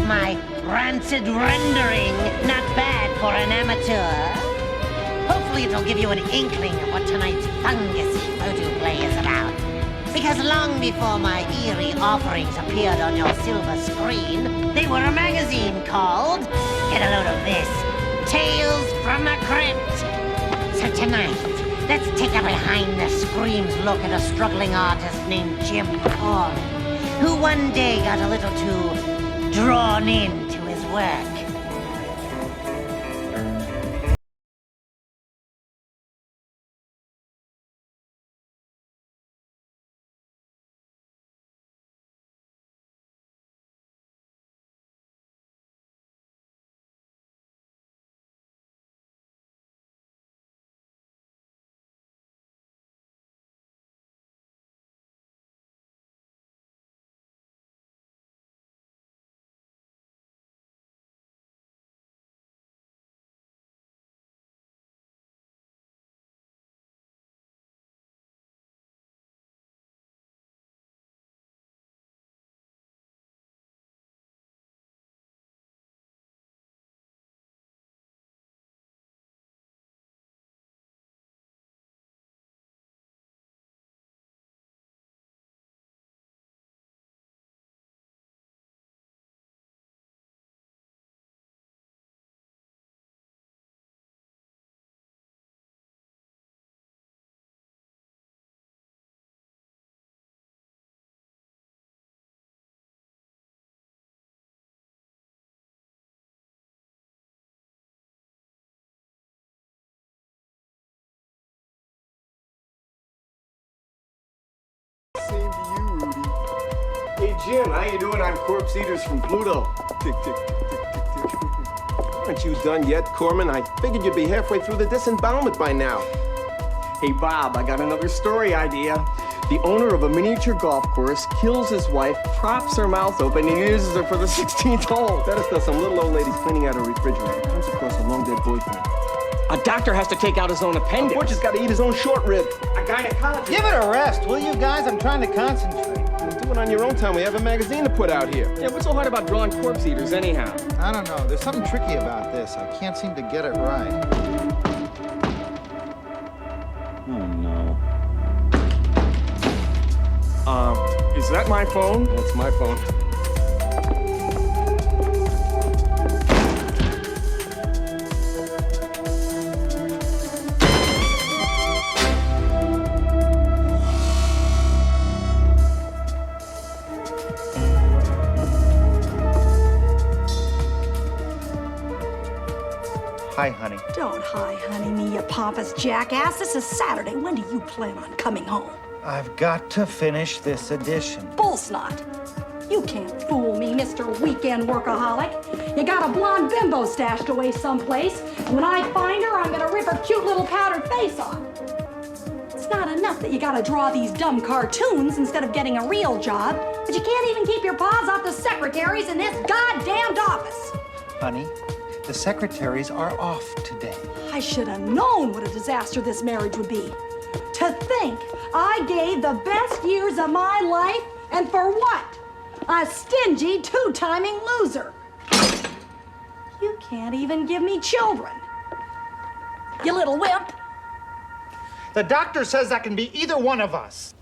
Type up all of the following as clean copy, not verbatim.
my rancid rendering not bad for an amateur? Hopefully it'll give you an inkling of what tonight's fungusy photoplay is about. Because long before my eerie offerings appeared on your silver screen, they were a magazine called, get a load of this, Tales from the Crypt. So tonight, let's take a behind-the-screens look at a struggling artist named Jim Corley, who one day got a little too drawn into his work. Same to you, Rudy. Hey, Jim, how you doing? I'm Corpse Eaters from Pluto. Tick, tick, tick, tick, tick, tick. Aren't you done yet, Corman? I figured you'd be halfway through the disembowelment by now. Hey, Bob, I got another story idea. The owner of a miniature golf course kills his wife, props her mouth open, and uses her for the 16th hole. That is some little old lady's cleaning out her refrigerator. Comes across a long-dead boyfriend. A doctor has to take out his own appendix. A butcher's got to eat his own short rib. A gynecologist. Give it a rest, will you guys? I'm trying to concentrate. Do it on your own time. We have a magazine to put out here. Yeah, what's so hard about drawing corpse eaters anyhow? I don't know. There's something tricky about this. I can't seem to get it right. Oh, no. Is that my phone? That's my phone. Hi, honey. Don't hi, honey me, you pompous jackass. This is Saturday. When do you plan on coming home? I've got to finish this edition. Bullsnot. You can't fool me, Mr. Weekend Workaholic. You got a blonde bimbo stashed away someplace, and when I find her, I'm gonna rip her cute little powdered face off. It's not enough that you gotta draw these dumb cartoons instead of getting a real job, but you can't even keep your paws off the secretaries in this goddamned office. Honey, the secretaries are off today. I should have known what a disaster this marriage would be. To think I gave the best years of my life, and for what? A stingy, two-timing loser. You can't even give me children. You little wimp. The doctor says that can be either one of us.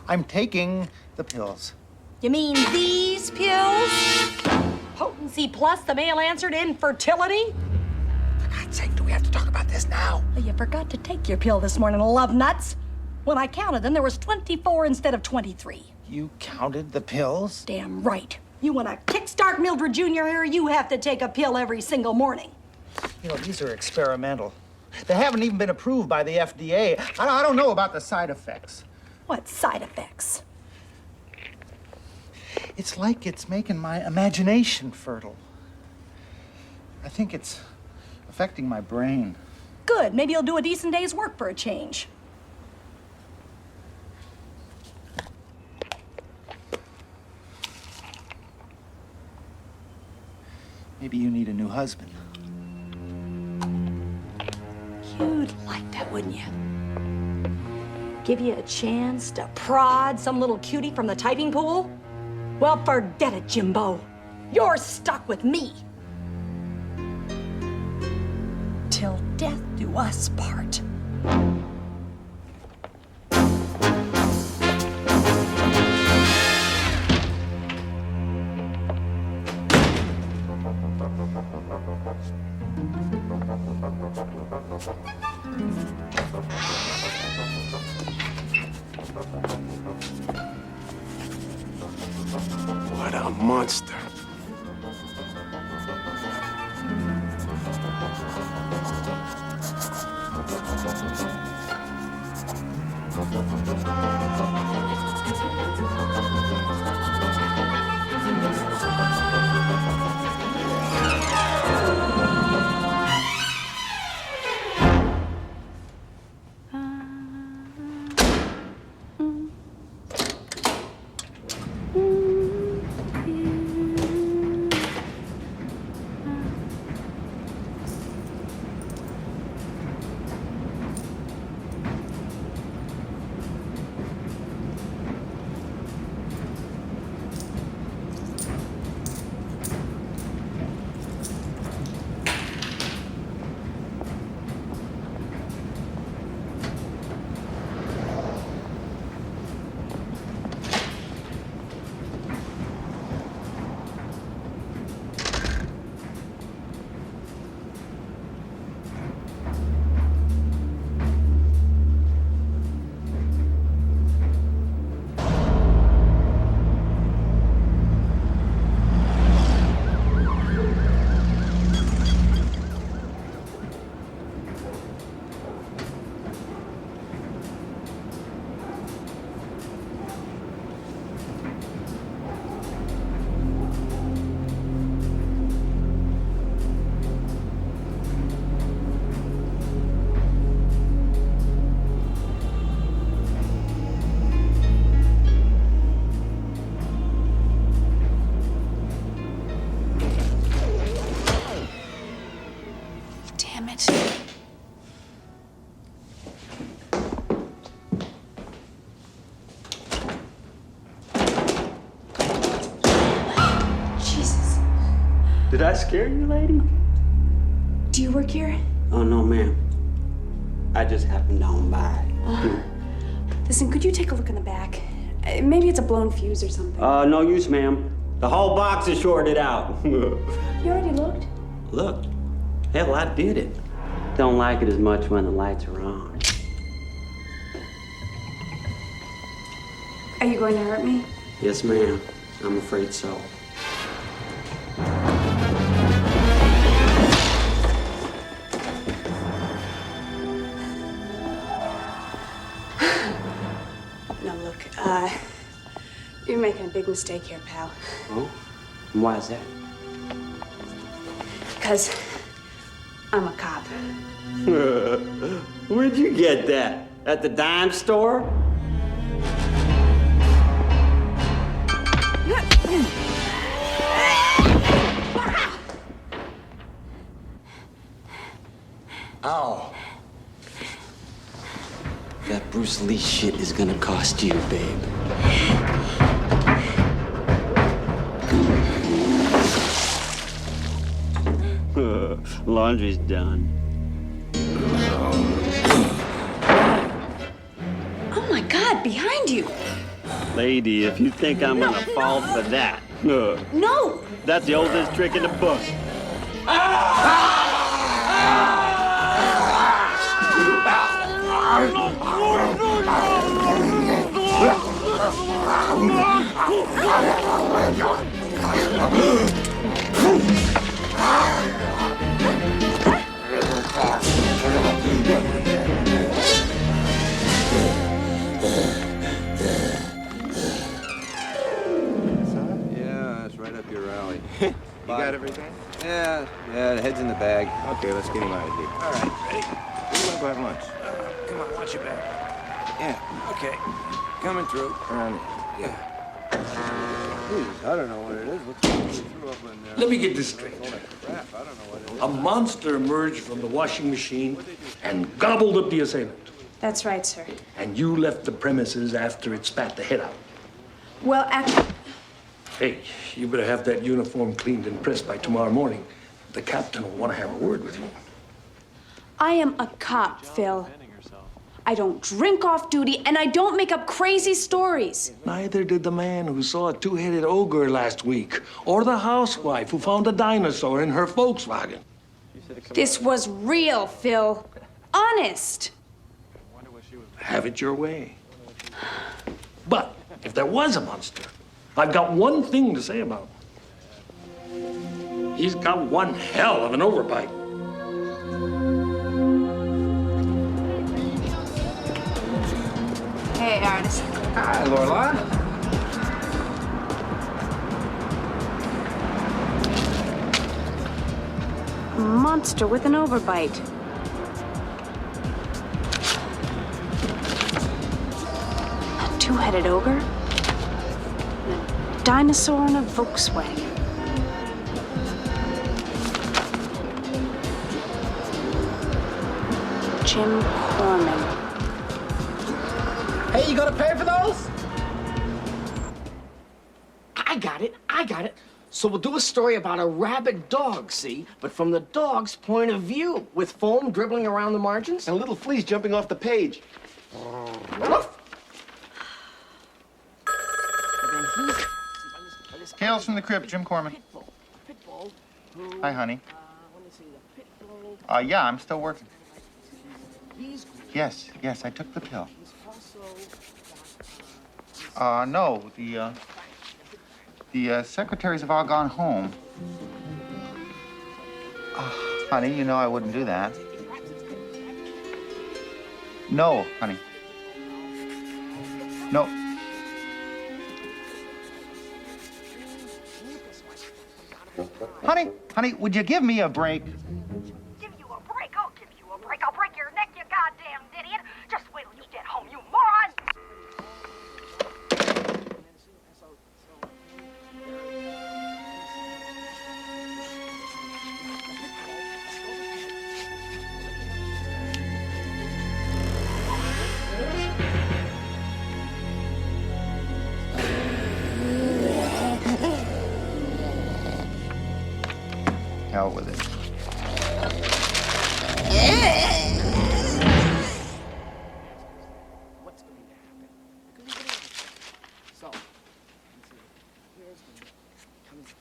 I'm taking the pills. You mean these pills? Potency plus the male answer to infertility? For God's sake, do we have to talk about this now? Well, you forgot to take your pill this morning, love nuts. When I counted them, there was 24 instead of 23. You counted the pills? Damn right. You want to kickstart Mildred Jr. here, you have to take a pill every single morning. You know, these are experimental. They haven't even been approved by the FDA. I don't know about the side effects. What side effects? It's like it's making my imagination fertile. I think it's affecting my brain. Good. Maybe you'll do a decent day's work for a change. Maybe you need a new husband. You'd like that, wouldn't you? give you a chance to prod some little cutie from the typing pool? Well, forget it, Jimbo. You're stuck with me. Till death do us part. What a monster. Did I scare you, lady? Do you work here? Oh, no, ma'am. I just happened on by. Listen, could you take a look in the back? Maybe it's a blown fuse or something. No use, ma'am. The whole box is shorted out. You already looked? Look. Hell, I did it. Don't like it as much when the lights are on. Are you going to hurt me? Yes, ma'am. I'm afraid so. No, look, you're making a big mistake here, pal. Oh? And why is that? Because I'm a cop. Where'd you get that? At the dime store? Ow. That Bruce Lee shit is gonna cost you, babe. Laundry's done. Oh my God, behind you! Lady, if you think I'm gonna fall for that, No! that's the oldest trick in the book. Yeah, that's right up your alley. You got everything? Yeah, the head's in the bag. Okay, let's get him out of here. All right, ready? We want to go have lunch. Come on, watch your back. Yeah, okay. Coming through. Around here. Yeah. Please, I don't know what it is. What's going through up in there? Let me get this straight. Crap, I don't know what it is. A monster emerged from the washing machine and gobbled up the assailant. That's right, sir. And you left the premises after it spat the head out. Well, actually... Hey, you better have that uniform cleaned and pressed by tomorrow morning. The captain will want to have a word with you. I am a cop, Phil. I don't drink off duty, and I don't make up crazy stories. Neither did the man who saw a two-headed ogre last week, or the housewife who found a dinosaur in her Volkswagen. This was real, Phil. Honest. Have it your way. But if there was a monster, I've got one thing to say about him. He's got one hell of an overbite. Hey, artist. Hi, Lorelai. A monster with an overbite. A two-headed ogre? And a dinosaur in a Volkswagen. Jim Corman. Hey, you gonna pay for those? I got it. So we'll do a story about a rabid dog, see? But from the dog's point of view, with foam dribbling around the margins. And little fleas jumping off the page. Tales from the Crypt, Jim Corman. Hi, honey. Yeah, I'm still working. Yes, I took the pill. No, the secretaries have all gone home. Honey, you know I wouldn't do that. No, honey. No. Honey, would you give me a break? Give you a break? I'll give you a break. I'll break your neck, you goddamn idiot. Just wait till you get home, you moron. Hell with it. What's going to happen? So, here's the comes.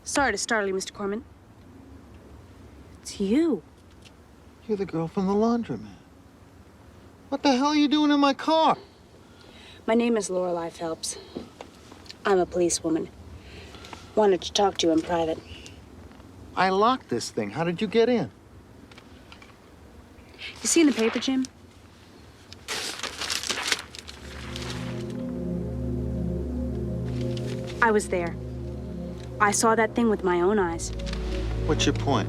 Sorry to startle you, Mr. Corman. It's you. You're the girl from the laundromat. What the hell are you doing in my car? My name is Lorelei Phelps. I'm a policewoman. Wanted to talk to you in private. I locked this thing. How did you get in? You see in the paper, Jim? I was there. I saw that thing with my own eyes. What's your point?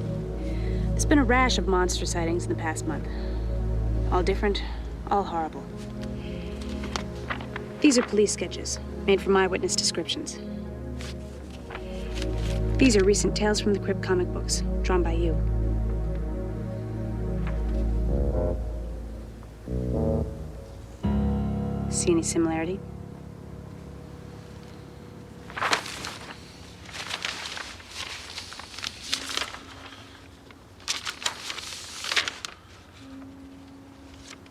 There's been a rash of monster sightings in the past month. All different, all horrible. These are police sketches, made from eyewitness descriptions. These are recent Tales from the Crypt comic books, drawn by you. See any similarity?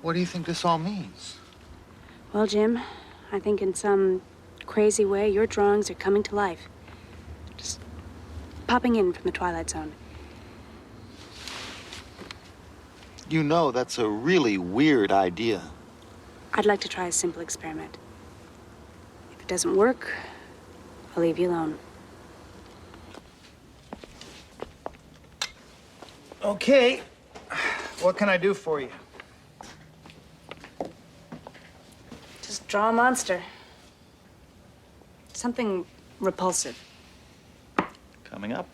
What do you think this all means? Well, Jim, I think in some crazy way, your drawings are coming to life. Just popping in from the Twilight Zone. You know, that's a really weird idea. I'd like to try a simple experiment. If it doesn't work, I'll leave you alone. Okay. What can I do for you? Just draw a monster. Something repulsive. coming up.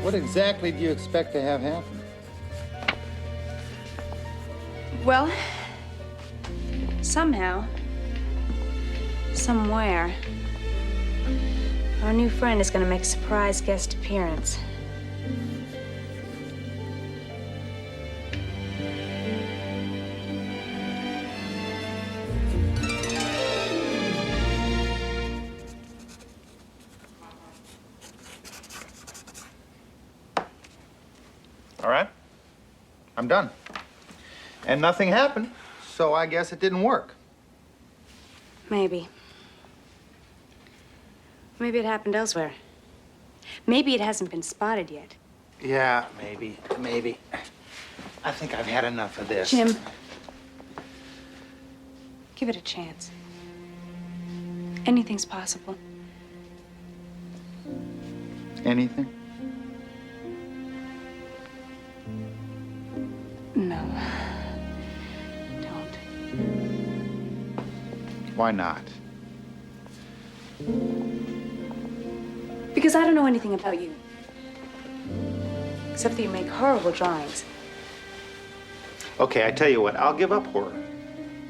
What exactly do you expect to have happen? Well, somehow, somewhere, our new friend is going to make a surprise guest appearance. All right, I'm done. And nothing happened, so I guess it didn't work. Maybe. Maybe it happened elsewhere. Maybe it hasn't been spotted yet. Yeah, maybe. I think I've had enough of this. Jim, give it a chance. Anything's possible. Anything? No. Don't. Why not? Because I don't know anything about you. Except that you make horrible drawings. Okay, I tell you what, I'll give up horror.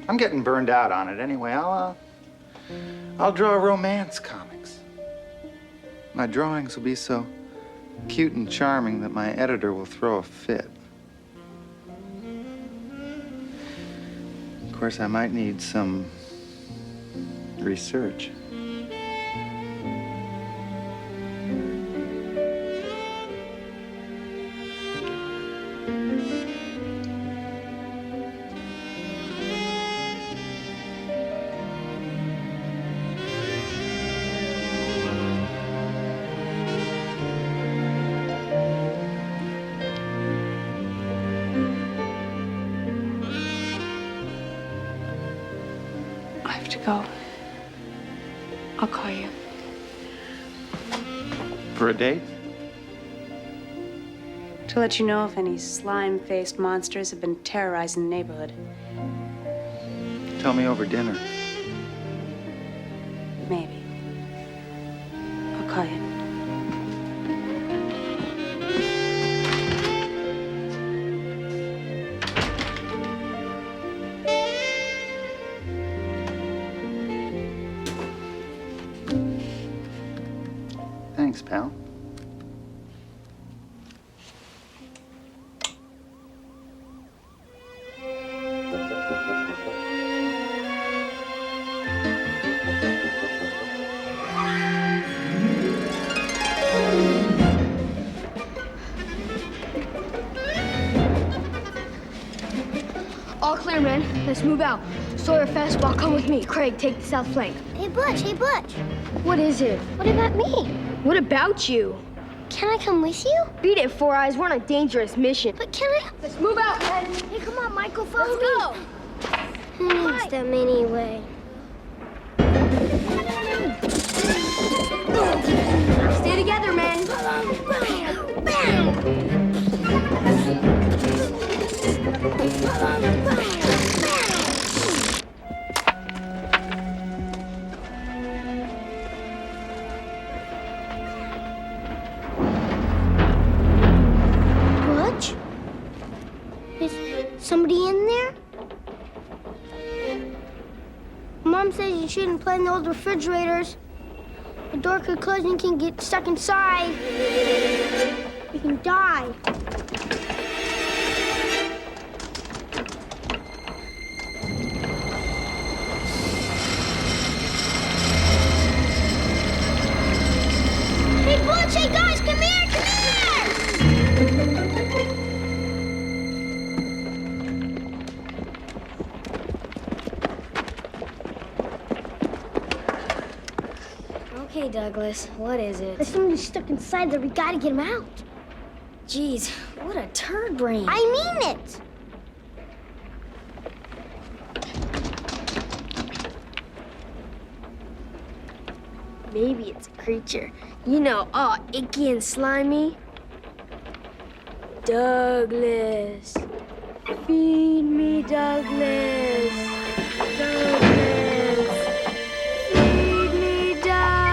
I'm getting burned out on it anyway. I'll draw romance comics. My drawings will be so cute and charming that my editor will throw a fit. Of course, I might need some research. Go. I'll call you. For a date? To let you know if any slime-faced monsters have been terrorizing the neighborhood. Tell me over dinner. Maybe. I'll call you. Thanks, pal. All clear, men. Let's move out. Sawyer fastball, come with me. Craig, take the south flank. Hey, Butch, What is it? what about me? What about you? Can I come with you? Beat it, Four Eyes. We're on a dangerous mission. But can I? Let's move out, men. Hey, come on, Michael, follow Let's me. Who needs them anyway? Stay together, men. Butch? Is somebody in there? Mom says you shouldn't play in the old refrigerators. The door could close and you can get stuck inside. You can die. Hey, Butch, hey guys, come here, come here! Okay, Douglas, what is it? There's somebody stuck inside there. We gotta get him out. Jeez, what a turd brain. I mean it. Maybe it's a creature. You know, all icky and slimy. Douglas. Feed me, Douglas. Douglas. Feed me, Douglas.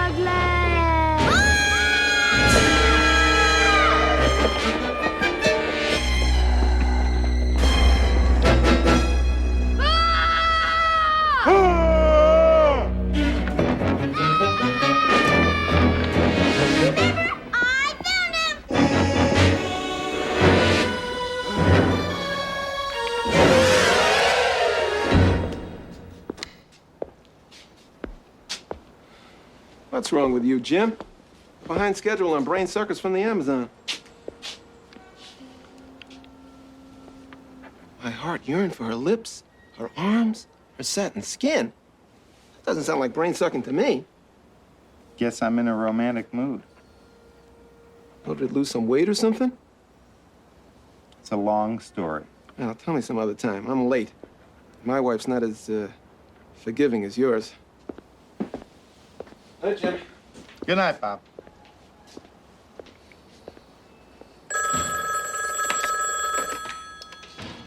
What's wrong with you, Jim? Behind schedule on brain circuits from the Amazon. My heart yearned for her lips, her arms, her satin skin. That doesn't sound like brain sucking to me. Guess I'm in a romantic mood. What, did it lose some weight or something? It's a long story. Well, tell me some other time. I'm late. My wife's not as forgiving as yours. Hi, Jim. Good night, Bob.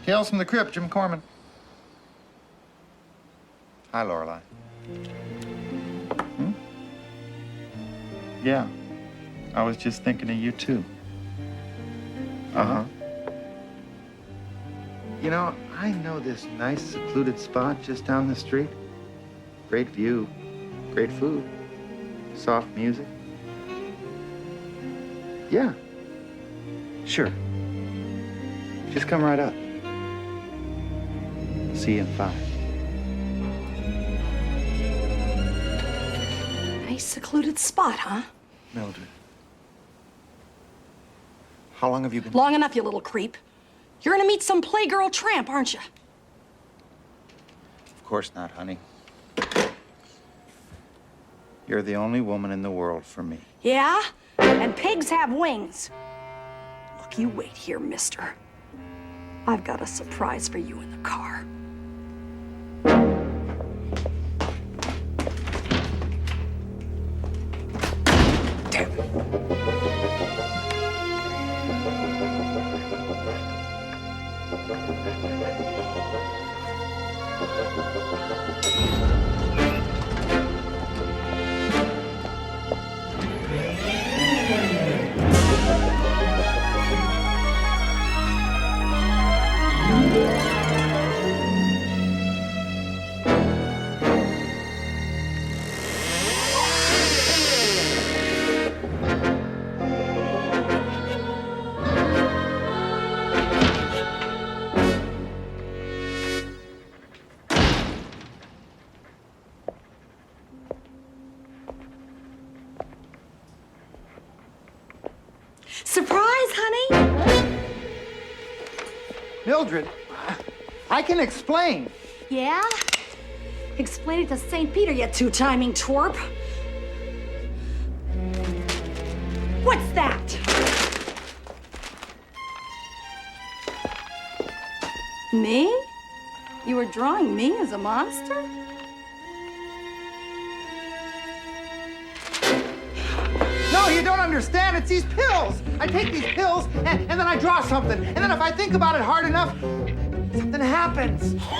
Tales from the Crypt, Jim Corman. Hi, Lorelei. Yeah. I was just thinking of you, too. Uh-huh. You know, I know this nice, secluded spot just down the street. Great view, great food, soft music. Yeah. Sure. Just come right up. See you in 5. Nice secluded spot, huh? Mildred. How long have you been? Long enough, you little creep. You're gonna meet some playgirl tramp, aren't you? Of course not, honey. You're the only woman in the world for me. Yeah? And pigs have wings. Look, you wait here, mister. I've got a surprise for you in the car. Damn it. Surprise, honey? Mildred, I can explain. Yeah? Explain it to St. Peter, you two-timing twerp. What's that? Me? You were drawing me as a monster? No, you don't understand. It's these pills. I take these pills, and then I draw something. And then if I think about it hard enough, something happens. What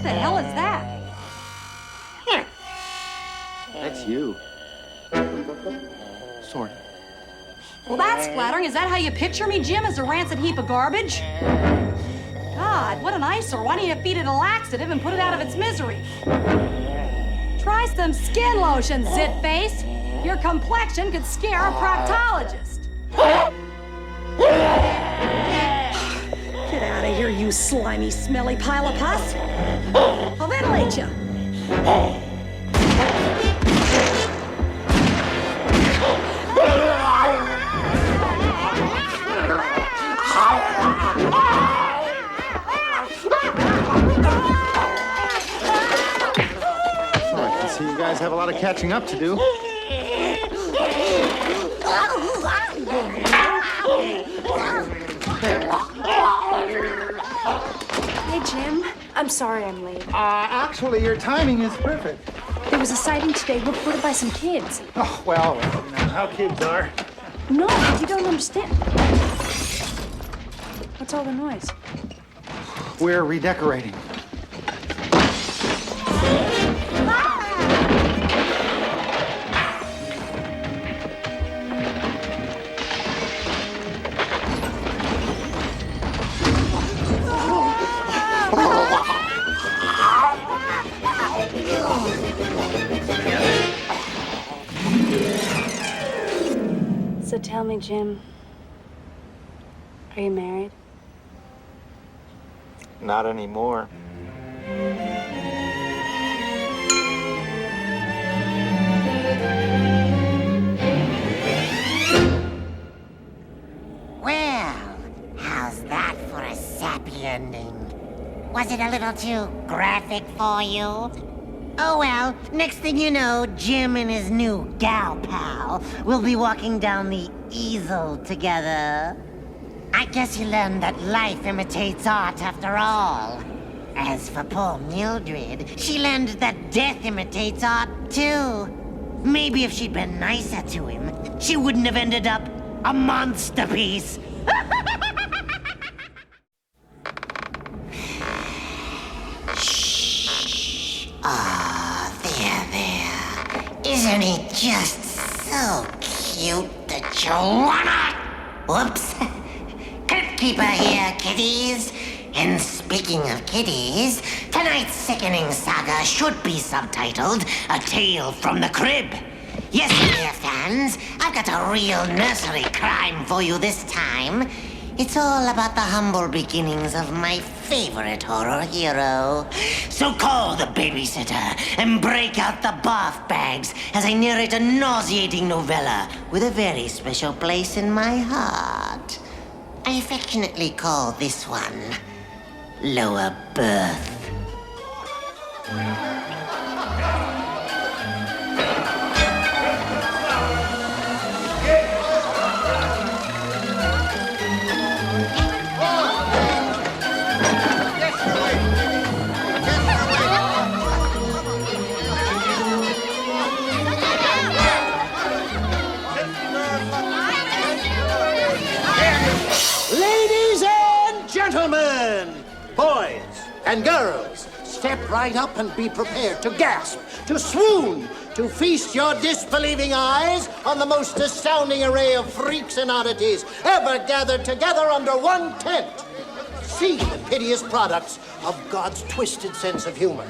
the hell is that? That's you. Sort of. Well, that's flattering. Is that how you picture me, Jim, as a rancid heap of garbage? God, what an eyesore. Why don't you feed it a laxative and put it out of its misery? Try some skin lotion, zit-face. Your complexion could scare a proctologist. Get out of here, you slimy, smelly pile of pus. I'll ventilate you. So I can see you guys have a lot of catching up to do. Hey, Jim. I'm sorry I'm late. Actually, your timing is perfect. There was a sighting today reported by some kids. Oh, well, you know how kids are. No, you don't understand. What's all the noise? We're redecorating. So tell me, Jim, are you married? Not anymore. Well, how's that for a sappy ending? Was it a little too graphic for you? Oh well, next thing you know, Jim and his new gal pal will be walking down the easel together. I guess you learned that life imitates art after all. As for poor Mildred, she learned that death imitates art too. Maybe if she'd been nicer to him, she wouldn't have ended up a monster piece. Shh. Ah, there. Isn't he just so cute that you wanna? Whoops. Crypt Keeper here, kiddies. And speaking of kiddies, tonight's sickening saga should be subtitled A Tale from the Crib. Yes, dear fans, I've got a real nursery crime for you this time. It's all about the humble beginnings of my favorite horror hero. So call the babysitter and break out the bath bags as I narrate a nauseating novella with a very special place in my heart. I affectionately call this one Lower Berth. Ladies and gentlemen, boys and girls, step right up and be prepared to gasp, to swoon, to feast your disbelieving eyes on the most astounding array of freaks and oddities ever gathered together under one tent. See the piteous products of God's twisted sense of humor.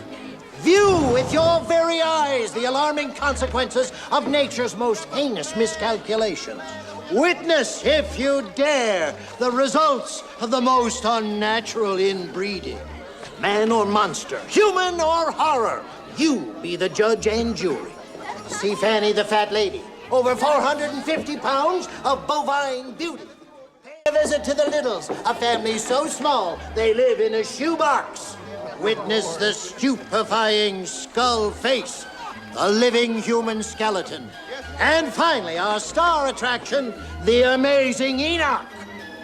View with your very eyes the alarming consequences of nature's most heinous miscalculations. Witness, if you dare, the results of the most unnatural inbreeding. Man or monster, human or horror, you be the judge and jury. See Fanny the fat lady, over 450 pounds of bovine beauty. Pay a visit to the Littles, a family so small they live in a shoebox. Witness the stupefying skull face, the living human skeleton. And finally, our star attraction, the amazing Enoch.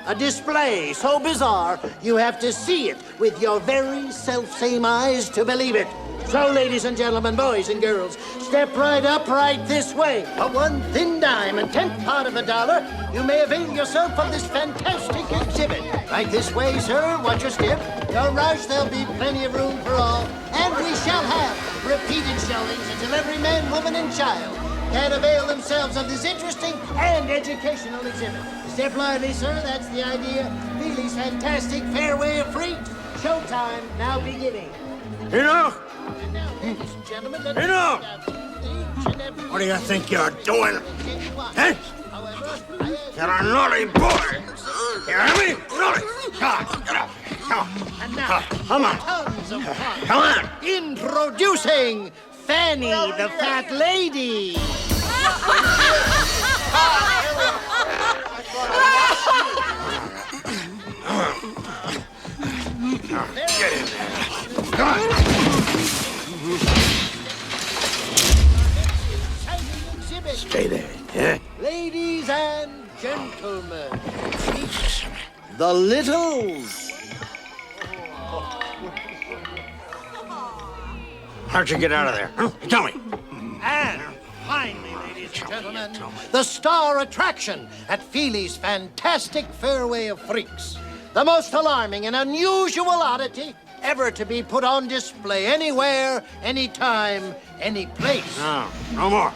A display so bizarre, you have to see it with your very self-same eyes to believe it. So, ladies and gentlemen, boys and girls, step right up right this way. For one thin dime and 10th part of a dollar, you may avail yourself of this fantastic exhibit. Right this way, sir. Watch your step. Don't rush. There'll be plenty of room for all. And we shall have repeated showings until every man, woman, and child can avail themselves of this interesting and educational exhibit. Step lively, sir. That's the idea. Feely's fantastic fairway of freaks. Showtime now beginning. Enoch! And now, ladies and gentlemen, let Enoch! What do you think you're doing? Eh? You're a naughty boy. You hear me? Naughty. Come on, get up. Come on. And now, Come on. tons of fun. Come on. Introducing Fanny the Fat Lady. Get in there. Come on. Stay there, yeah? gentlemen, the Littles. How'd you get out of there? Huh? Tell me. And finally, ladies and gentlemen, the star attraction at Feely's fantastic fairway of freaks. The most alarming and unusual oddity ever to be put on display anywhere, anytime, any place. No, no more.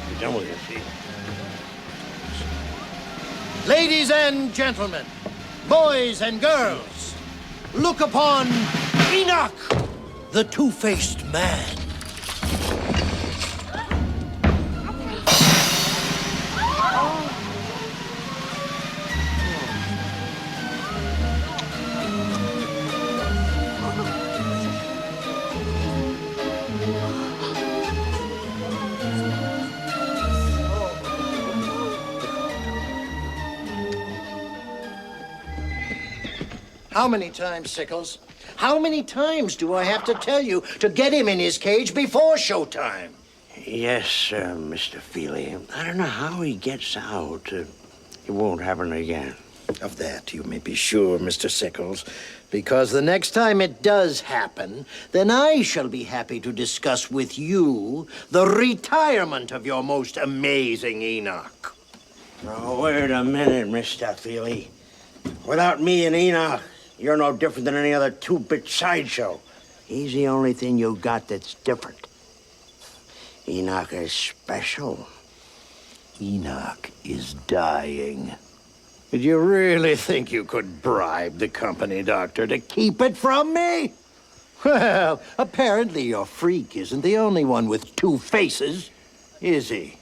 You're done with it, see? Ladies and gentlemen, boys and girls, look upon Enoch, the two-faced man. How many times, Sickles? How many times do I have to tell you to get him in his cage before showtime? Yes, Mr. Feely. I don't know how he gets out. It won't happen again. Of that you may be sure, Mr. Sickles, because the next time it does happen, then I shall be happy to discuss with you the retirement of your most amazing Enoch. Oh, wait a minute, Mr. Feely. Without me and Enoch, you're no different than any other two-bit sideshow. He's the only thing you got that's different. Enoch is special. Enoch is dying. Did you really think you could bribe the company doctor to keep it from me? Well, apparently your freak isn't the only one with two faces, is he?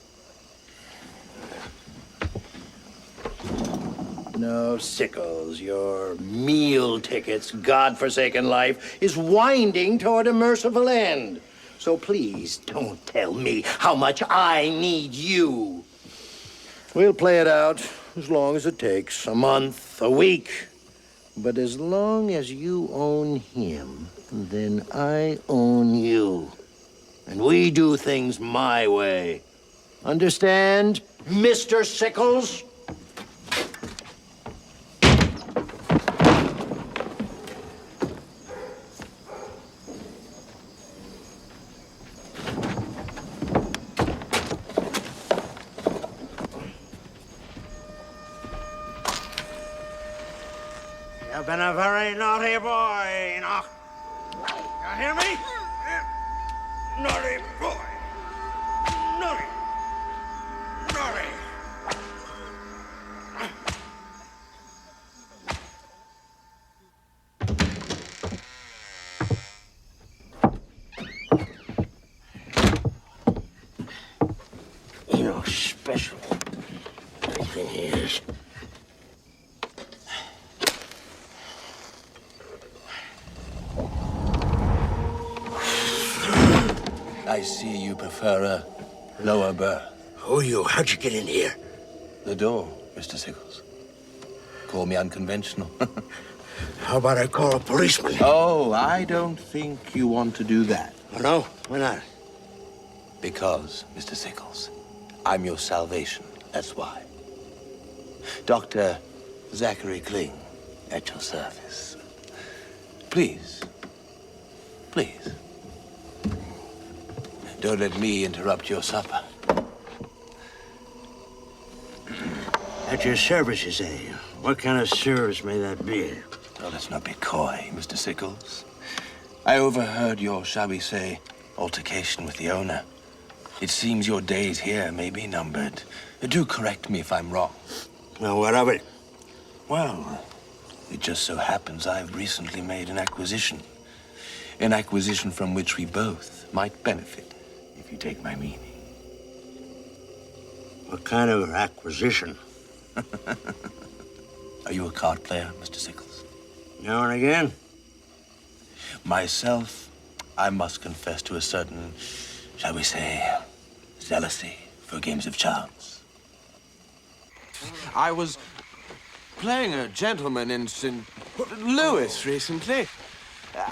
No, Sickles, your meal ticket's godforsaken life is winding toward a merciful end. So please don't tell me how much I need you. We'll play it out as long as it takes, a month, a week. But as long as you own him, then I own you. And we do things my way. Understand, Mr. Sickles? You've been a very naughty boy, Enoch. You hear me? Naughty boy. Naughty. Naughty. Enoch's special. Everything he is. I see you prefer a lower berth. Who are you? How'd you get in here? The door, Mr. Sickles. Call me unconventional. How about I call a policeman? Oh, I don't think you want to do that. Oh, no? Why not? Because, Mr. Sickles, I'm your salvation. That's why. Dr. Zachary Kling, at your service. Please. Please. Don't let me interrupt your supper. At your service, you say? What kind of service may that be? Oh, let's not be coy, Mr. Sickles. I overheard your, shall we say, altercation with the owner. It seems your days here may be numbered. Do correct me if I'm wrong. Well, what of it? Well, it just so happens I've recently made an acquisition. An acquisition from which we both might benefit. If you take my meaning. What kind of acquisition? Are you a card player, Mr. Sickles? Now and again. Myself, I must confess to a certain, shall we say, zealousy for games of chance. I was playing a gentleman in St. Louis recently.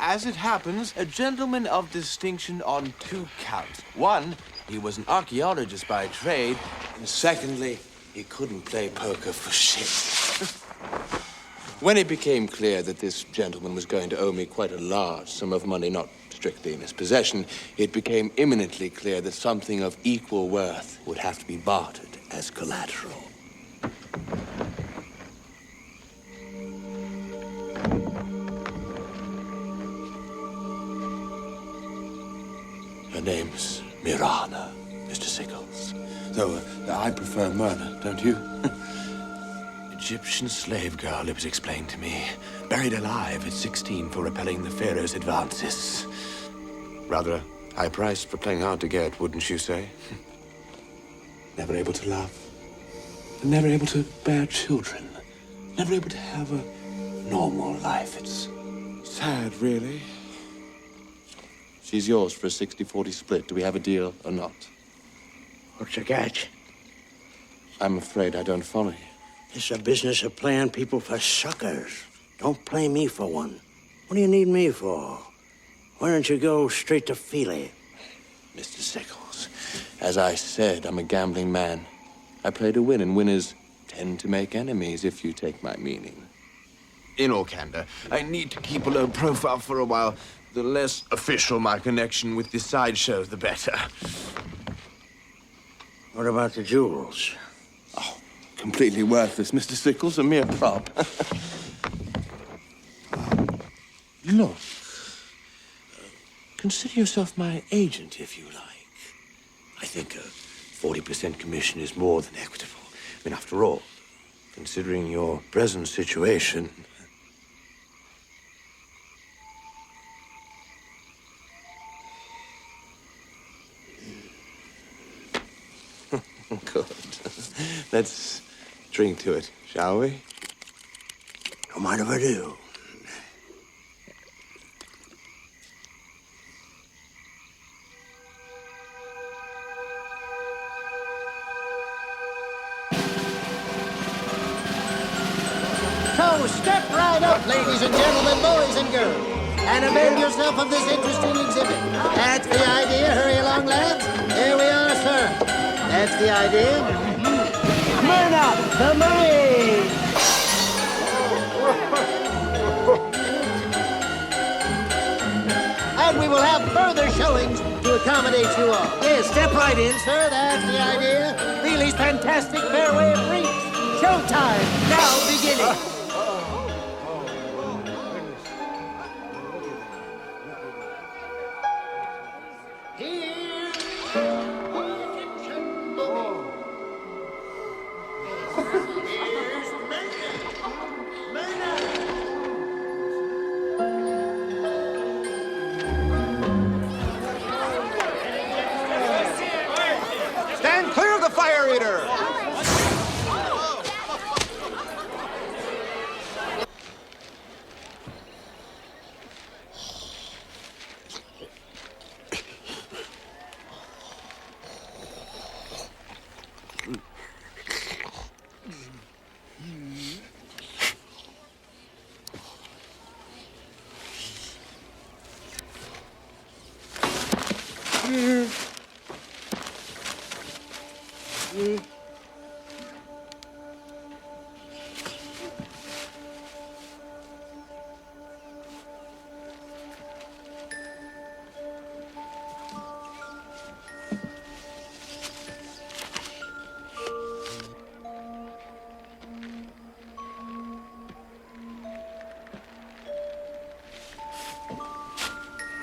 As it happens, a gentleman of distinction on 2 counts. One, he was an archaeologist by trade, and secondly, He couldn't play poker for shit. When it became clear that this gentleman was going to owe me quite a large sum of money, not strictly in his possession, it became imminently clear that something of equal worth would have to be bartered as collateral. Her name's Mirana, Mr. Sickles. Though I prefer Myrna, don't you? Egyptian slave girl, it was explained to me. Buried alive at 16 for repelling the Pharaoh's advances. Rather a high price for playing hard to get, wouldn't you say? Never able to love. Never able to bear children. Never able to have a normal life. It's sad, really. She's yours for a 60-40 split. Do we have a deal or not? What's the catch? I'm afraid I don't follow you. It's a business of playing people for suckers. Don't play me for one. What do you need me for? Why don't you go straight to Feely? Mr. Sickles, as I said, I'm a gambling man. I play to win, and winners tend to make enemies, if you take my meaning. In all candor, I need to keep a low profile for a while. The less official my connection with the sideshow, the better. What about the jewels? Oh, completely worthless, Mr. Sickles, a mere prop. Look, consider yourself my agent, if you like. I think a 40% commission is more than equitable. I mean, after all, considering your present situation... Good. Let's drink to it, shall we? Don't mind if I do. So step right up, ladies and gentlemen, boys and girls, and avail yourself of this interesting exhibit. That's the idea. Hurry along, lads. Here we are, sir. That's the idea. Myrna, the Marine! And we will have further showings to accommodate you all. Yes, step right in, sir. That's the idea. Feely's fantastic fairway of freaks. Showtime now beginning. Stand clear of the fire eater!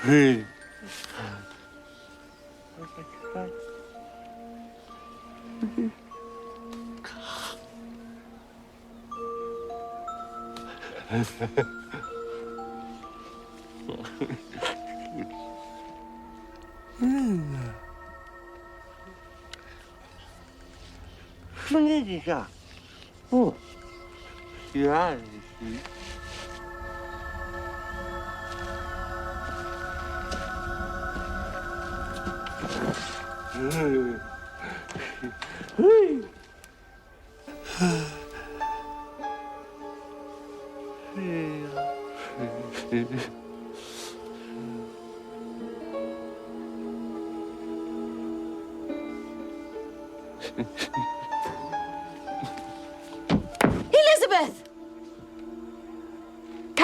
Hey. Oh, yeah.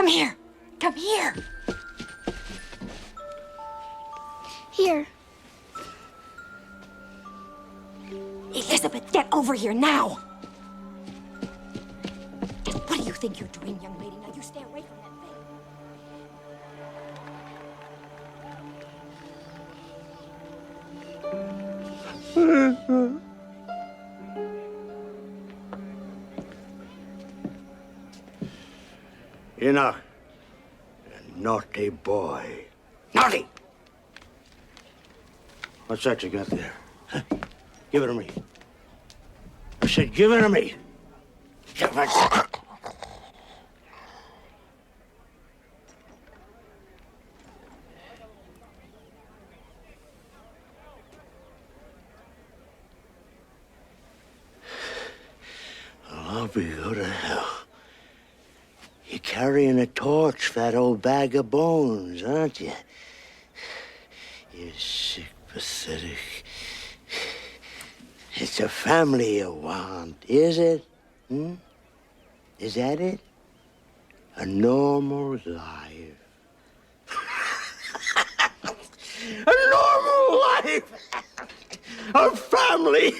Come here. Come here. Here. Elizabeth, get over here now. What do you think you're doing, young lady? Now you stay away from that thing. Enoch, a naughty boy. Naughty! What's that you got there? Huh? Give it to me. I said, give it to me. Give it. I'll be go to hell. You're carrying a torch, fat old bag of bones, aren't you? You sick, pathetic. It's a family you want, is it? Hmm? Is that it? A normal life. A normal life! A family!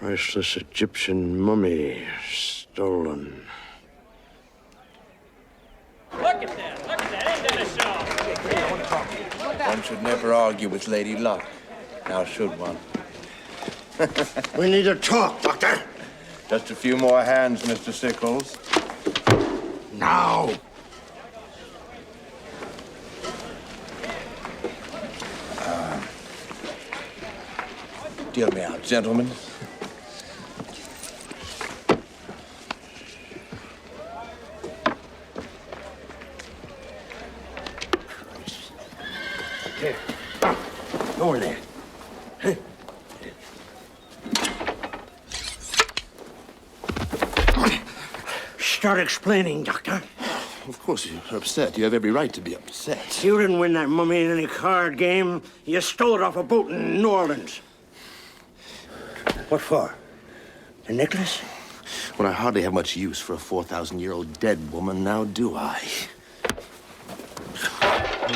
Priceless Egyptian mummy stolen. Look at that! Look at that! Ain't that a show? One should never argue with Lady Luck. Now should one? We need to talk, Doctor. Just a few more hands, Mr. Sickles. Now. Deal me out, gentlemen. Here. Over there. Start explaining, Doctor. Of course you're upset. You have every right to be upset. You didn't win that mummy in any card game. You stole it off a boat in New Orleans. What for? The necklace? Well, I hardly have much use for a 4,000-year-old dead woman, now do I?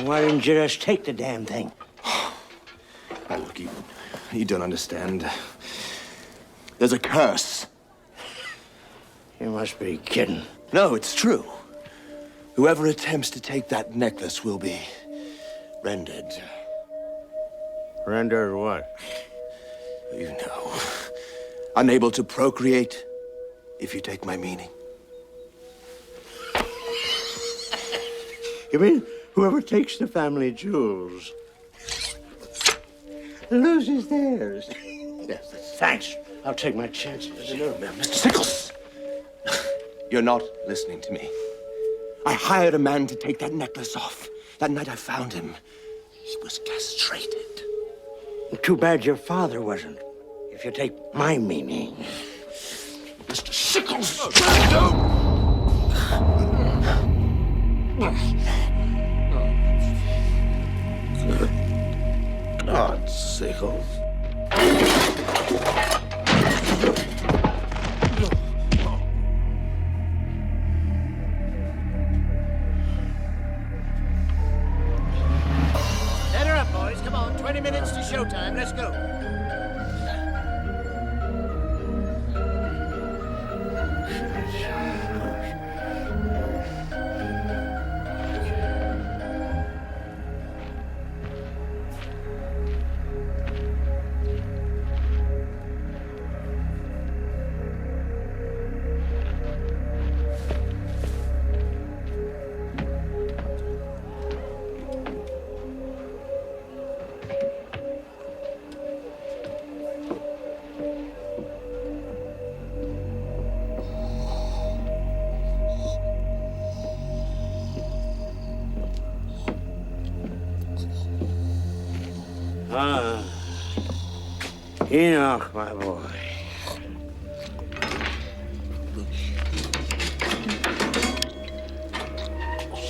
Why didn't you just take the damn thing? Now, look, you don't understand. There's a curse. You must be kidding. No, it's true. Whoever attempts to take that necklace will be rendered. Rendered what? You know. Unable to procreate, if you take my meaning. You mean whoever takes the family jewels loses theirs? Yes, thanks. I'll take my chances. No, Mr. Sickles. You're not listening to me. I hired a man to take that necklace off. That night I found him, he was castrated. Too bad your father wasn't. If you take my meaning. Mr. Sickles! God, Sickles. Set her up, boys. Come on, 20 minutes to showtime. Let's go. Ah, Enoch, my boy.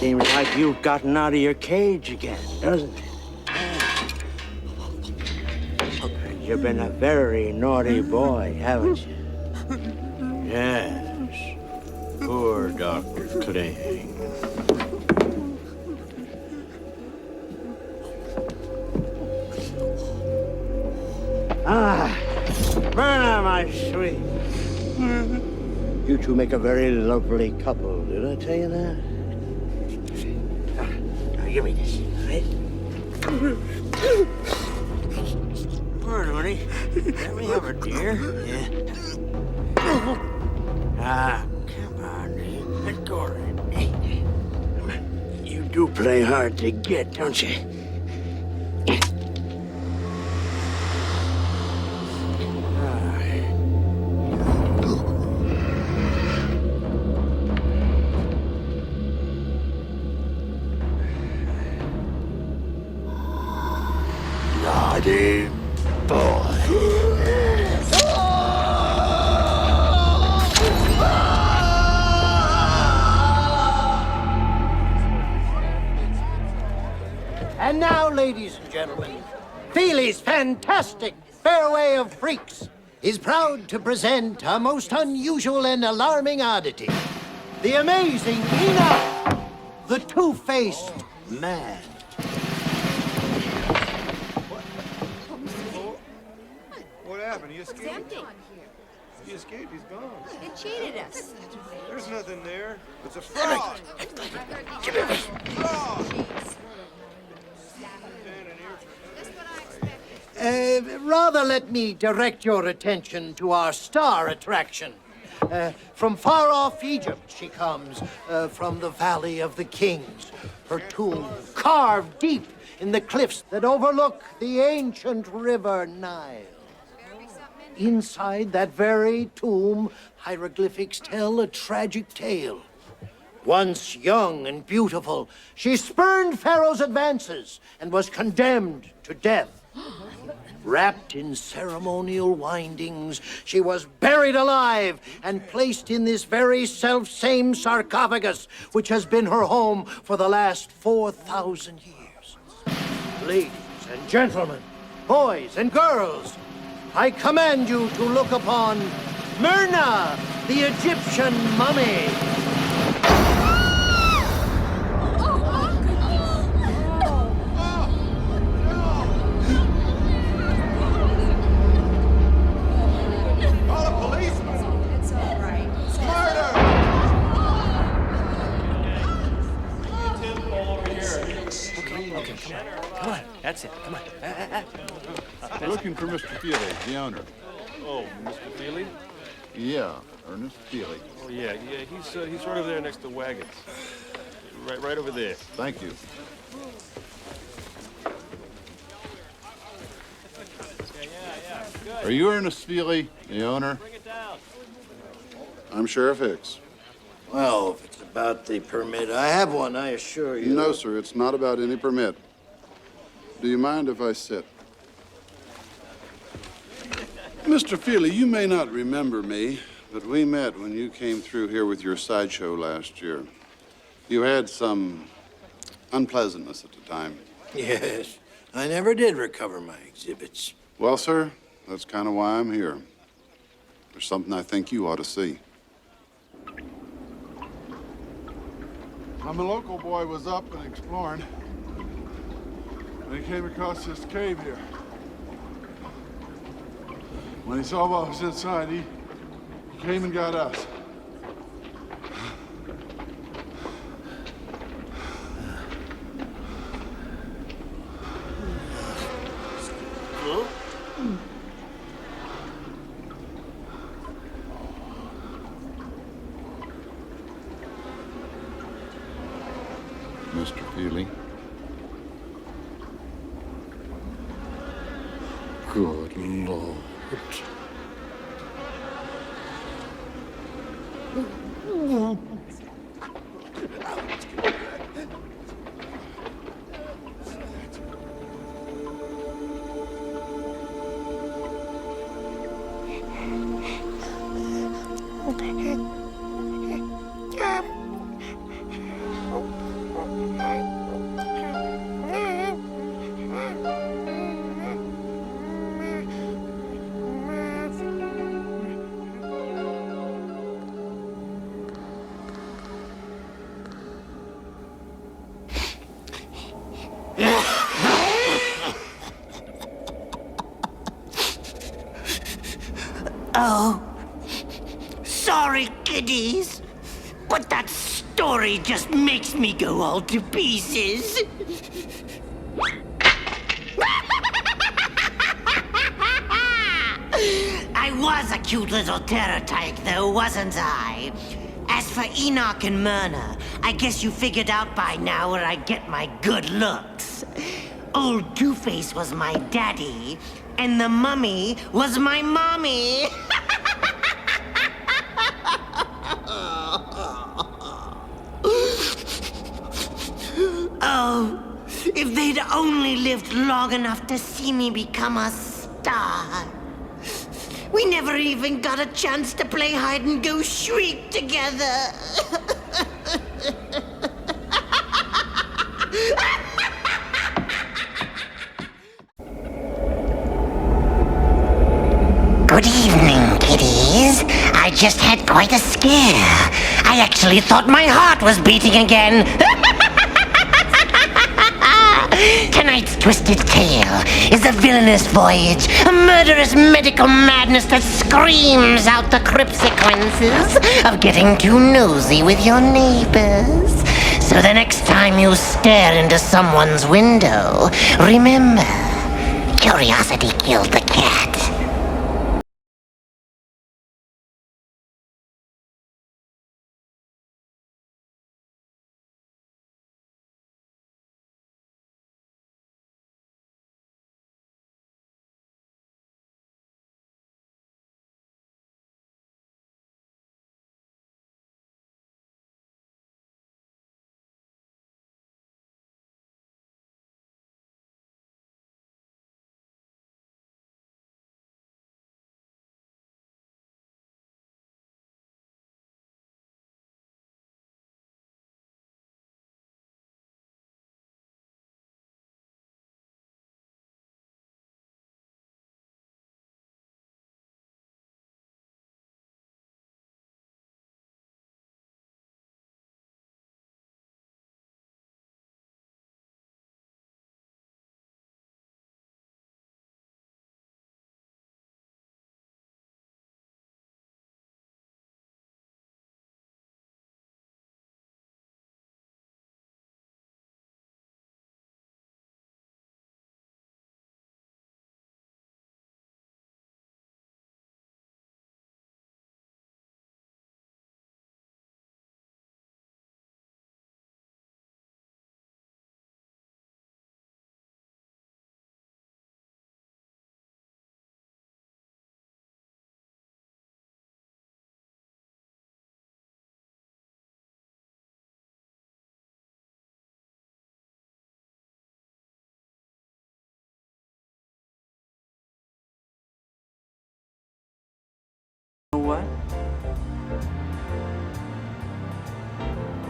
Seems like you've gotten out of your cage again, doesn't it? You've been a very naughty boy, haven't you? Yes. Poor Dr. Kling. Ah, Myrna, my sweet. You two make a very lovely couple. Did I tell you that? Now, give me this, all right? Come on, honey. Let me have a dear. Yeah. Ah, come on, let go of it. You do play hard to get, don't you? Naughty boy. And now, ladies and gentlemen, Feely's fantastic Fairway of Freaks is proud to present a most unusual and alarming oddity. The amazing Enoch, the two-faced man. What happened? He escaped? It's empty. He escaped. He's gone. They cheated us. There's nothing there. It's a fraud. Fraud. Rather let me direct your attention to our star attraction. From far off Egypt she comes, from the Valley of the Kings. Her tomb carved deep in the cliffs that overlook the ancient river Nile. Inside that very tomb, hieroglyphics tell a tragic tale. Once young and beautiful, she spurned Pharaoh's advances and was condemned to death. Wrapped in ceremonial windings, she was buried alive and placed in this very self-same sarcophagus, which has been her home for the last 4,000 years. Ladies and gentlemen, boys and girls, I command you to look upon Myrna, the Egyptian mummy. That's it. Come on. Looking for Mr. Feely, the owner. Oh, Mr. Feely? Yeah, Ernest Feely. Oh, yeah. He's right over there next to wagons. Right over there. Thank you. Are you Ernest Feely, the owner? I'm Sheriff Hicks. Well, if it's about the permit, I have one, I assure you. No, sir, it's not about any permit. Do you mind if I sit? Mr. Feely, you may not remember me, but we met when you came through here with your sideshow last year. You had some unpleasantness at the time. Yes, I never did recover my exhibits. Well, sir, that's kind of why I'm here. There's something I think you ought to see. I'm a local boy, was up and exploring. And he came across this cave here. When he saw what was inside, he came and got us. Mr. Feely. Good Lord. Oh, sorry, kiddies, but that story just makes me go all to pieces. I was a cute little terror tyke, though, wasn't I? As for Enoch and Myrna, I guess you figured out by now where I get my good looks. Old Two-Face was my daddy, and the mummy was my mommy. Oh, if they'd only lived long enough to see me become a star. We never even got a chance to play hide and go shriek together. Good evening, kiddies. I just had quite a scare. I actually thought my heart was beating again. Tonight's twisted tale is a villainous voyage, a murderous medical madness that screams out the Crypt sequences of getting too nosy with your neighbors. So the next time you stare into someone's window, remember, curiosity killed the cat. What?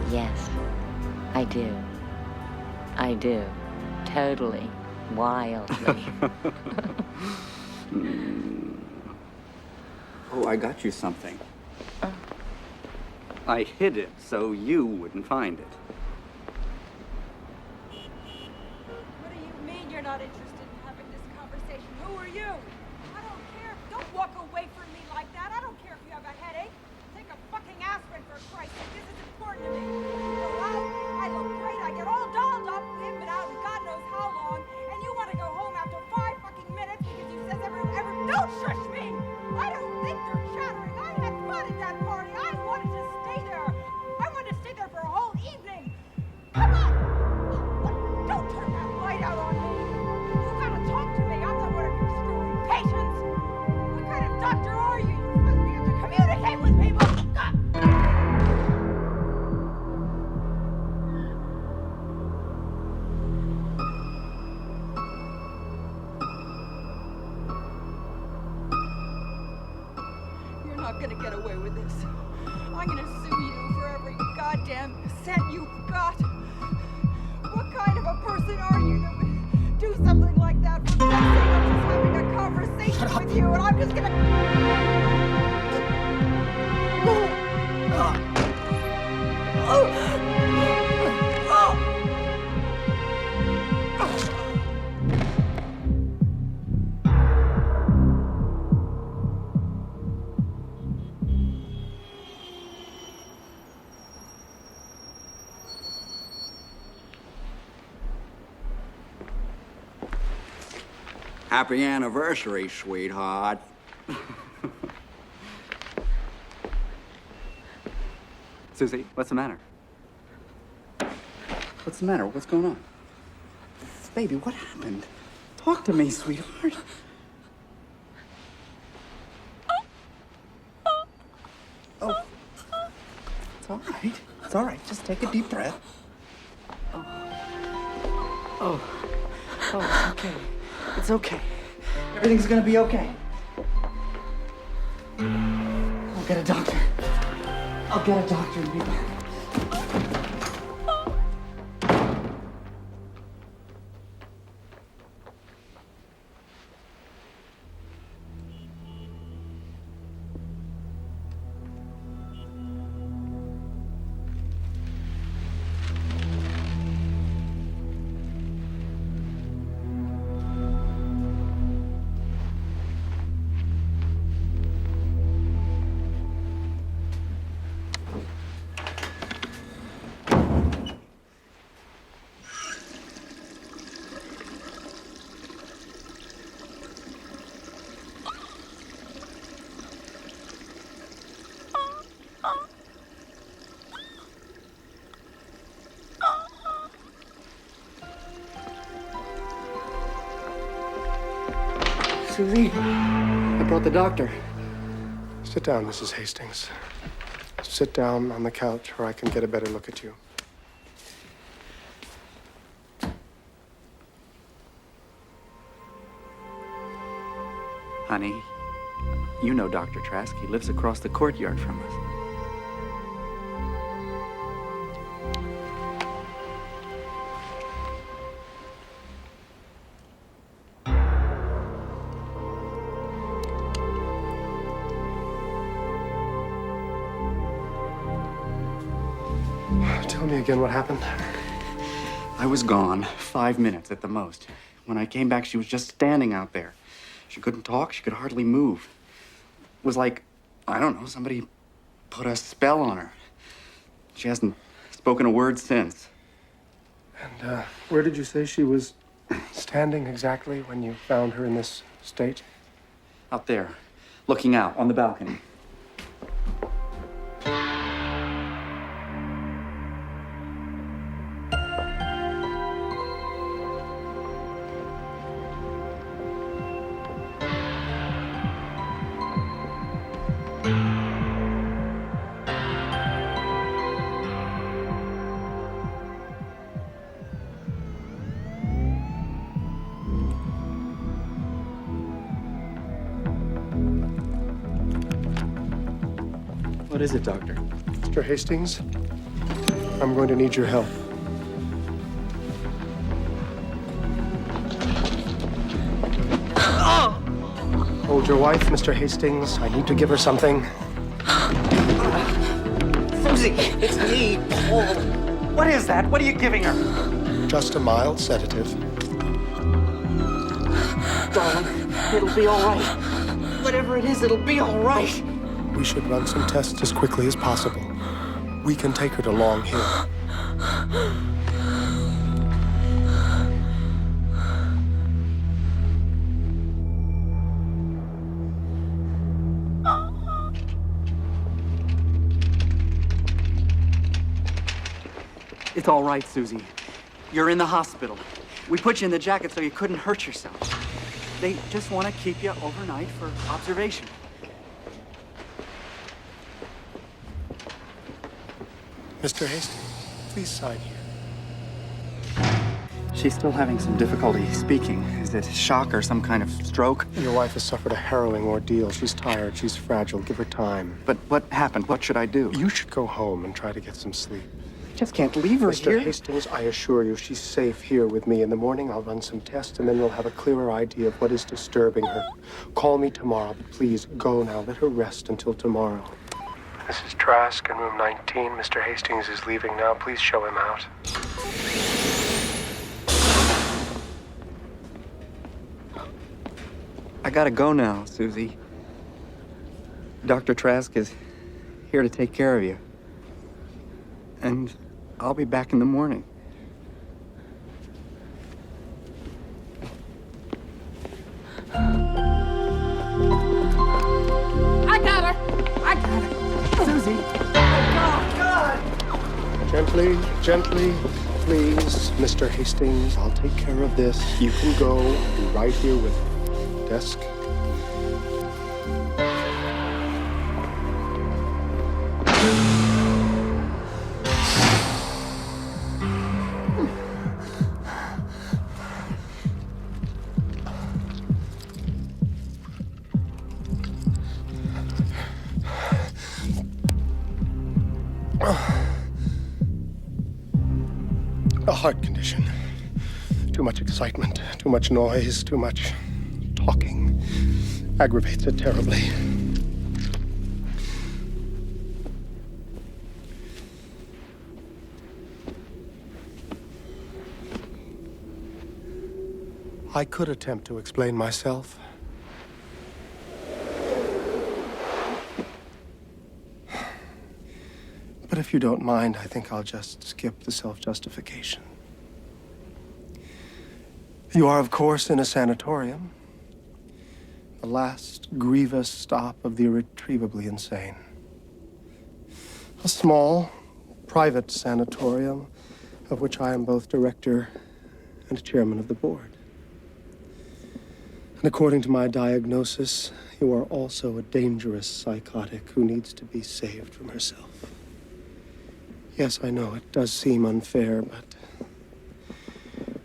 Yes, I do. I do. Totally. Wildly. Oh, I got you something. I hid it so you wouldn't find it. What do you mean you're not interested in having this conversation? Who are you? I don't care. Don't walk away from me like that. I don't care if you have a headache. Take a fucking aspirin, for Christ's sake. This is important to me. You go out, I look great, I get all dolled up. We haven't been out in God knows how long, and you want to go home after 5 fucking minutes because you says don't shush me! I don't think they're chattering. I had fun at that party. I wanted to stay there. I wanted to stay there for a whole evening. Come on! Don't turn that light out on me. You gotta talk to me. I'm not one of your screwy patients. What kind of doctor are you? You're supposed to be able to communicate with people. God. You're not gonna get away with this. I'm gonna sue you for every goddamn cent you've got. What kind of a person are you that would do something like that for nothing? I'm just having a conversation with you, and I'm just gonna... Happy anniversary, sweetheart. Susie, what's the matter? What's the matter? What's going on? Baby, what happened? Talk to me, sweetheart. Oh. It's all right. It's all right. Just take a deep breath. Oh, it's okay. It's okay. Everything's gonna be okay. I'll get a doctor. I'll get a doctor and be back. Susie, I brought the doctor. Sit down, Mrs. Hastings. Sit down on the couch where I can get a better look at you. Honey, you know Dr. Trask. He lives across the courtyard from us. Tell me again what happened. I was gone 5 minutes at the most. When I came back, she was just standing out there. She couldn't talk. She could hardly move. It was like, I don't know, somebody put a spell on her. She hasn't spoken a word since. And where did you say she was standing exactly when you found her in this state? Out there, looking out on the balcony. What is it, Doctor? Mr. Hastings, I'm going to need your help. Hold your wife, Mr. Hastings. I need to give her something. Susie, it's me, Paul. What is that? What are you giving her? Just a mild sedative. Darling, it'll be all right. Whatever it is, it'll be all right. We should run some tests as quickly as possible. We can take her to Long Hill. It's all right, Susie. You're in the hospital. We put you in the jacket so you couldn't hurt yourself. They just want to keep you overnight for observation. Mr. Hastings, please sign here. She's still having some difficulty speaking. Is it shock or some kind of stroke? Your wife has suffered a harrowing ordeal. She's tired. She's fragile. Give her time. But what happened? What should I do? You should go home and try to get some sleep. I just can't leave her here. Mr. Hastings, I assure you, she's safe here with me. In the morning, I'll run some tests, and then we'll have a clearer idea of what is disturbing her. Call me tomorrow, but please, go now. Let her rest until tomorrow. This is Trask in room 19. Mr. Hastings is leaving now. Please show him out. I gotta go now, Susie. Dr. Trask is here to take care of you. And I'll be back in the morning. Susie! Oh, God! Gently, gently, please, Mr. Hastings. I'll take care of this. You can go. I'll be right here with you. Desk. A heart condition. Too much excitement, too much noise, too much talking. Aggravates it terribly. I could attempt to explain myself. But if you don't mind, I think I'll just skip the self-justification. You are, of course, in a sanatorium. The last grievous stop of the irretrievably insane. A small, private sanatorium of which I am both director and chairman of the board. And according to my diagnosis, you are also a dangerous psychotic who needs to be saved from herself. Yes, I know, it does seem unfair, but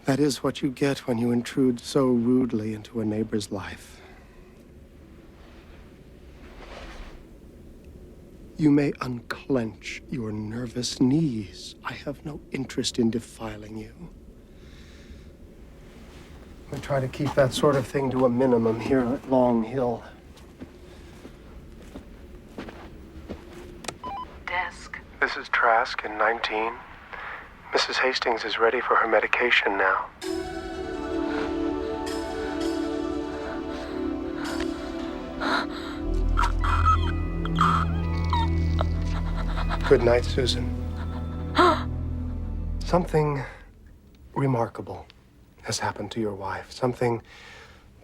that is what you get when you intrude so rudely into a neighbor's life. You may unclench your nervous knees. I have no interest in defiling you. I try to keep that sort of thing to a minimum here at Long Hill. Desk. This is Trask in 19. Mrs. Hastings is ready for her medication now. Good night, Susan. Something remarkable has happened to your wife. Something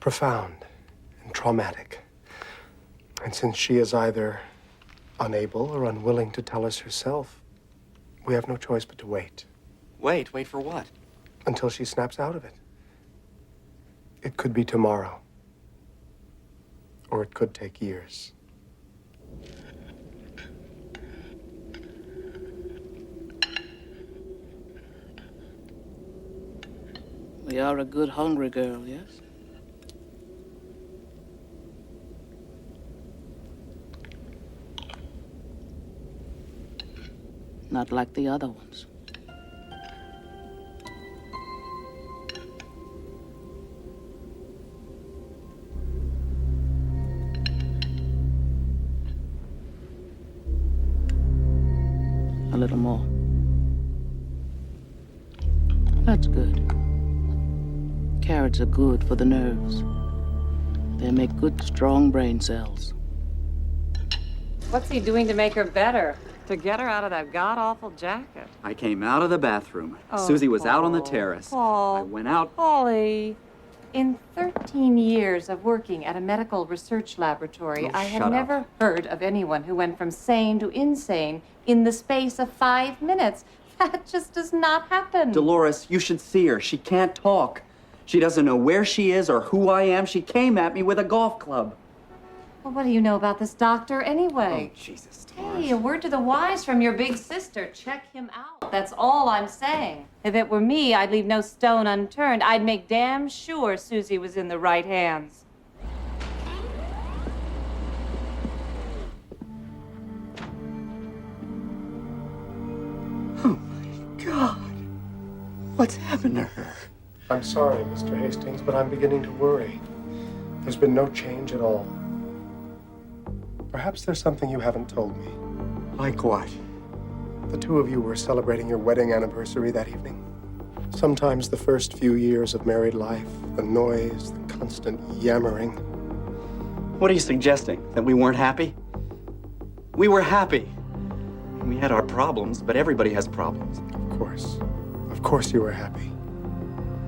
profound and traumatic. And since she is either unable or unwilling to tell us herself, we have no choice but to wait. Wait for what? Until she snaps out of it. It could be tomorrow. Or it could take years. We are a good hungry girl, yes? Not like the other ones. A little more. That's good. Carrots are good for the nerves. They make good, strong brain cells. What's he doing to make her better? To get her out of that god-awful jacket? I came out of the bathroom. Oh, Susie was out on the Paul. terrace. Paul. I went out. Polly. In 13 years of working at a medical research laboratory, I shut have never heard of anyone who went from sane to insane in the space of 5 minutes. That just does not happen. Dolores, you should see her. She can't talk. She doesn't know where she is or who I am. She came at me with a golf club. Well, what do you know about this doctor anyway? Oh, Jesus. Hey, a word to the wise from your big sister. Check him out. That's all I'm saying. If it were me, I'd leave no stone unturned. I'd make damn sure Susie was in the right hands. Oh, my God. What's happened to her? I'm sorry, Mr. Hastings, but I'm beginning to worry. There's been no change at all. Perhaps there's something you haven't told me. Like what? The two of you were celebrating your wedding anniversary that evening. Sometimes the first few years of married life, the noise, the constant yammering. What are you suggesting? That we weren't happy? We were happy. We had our problems, but everybody has problems. Of course. Of course you were happy.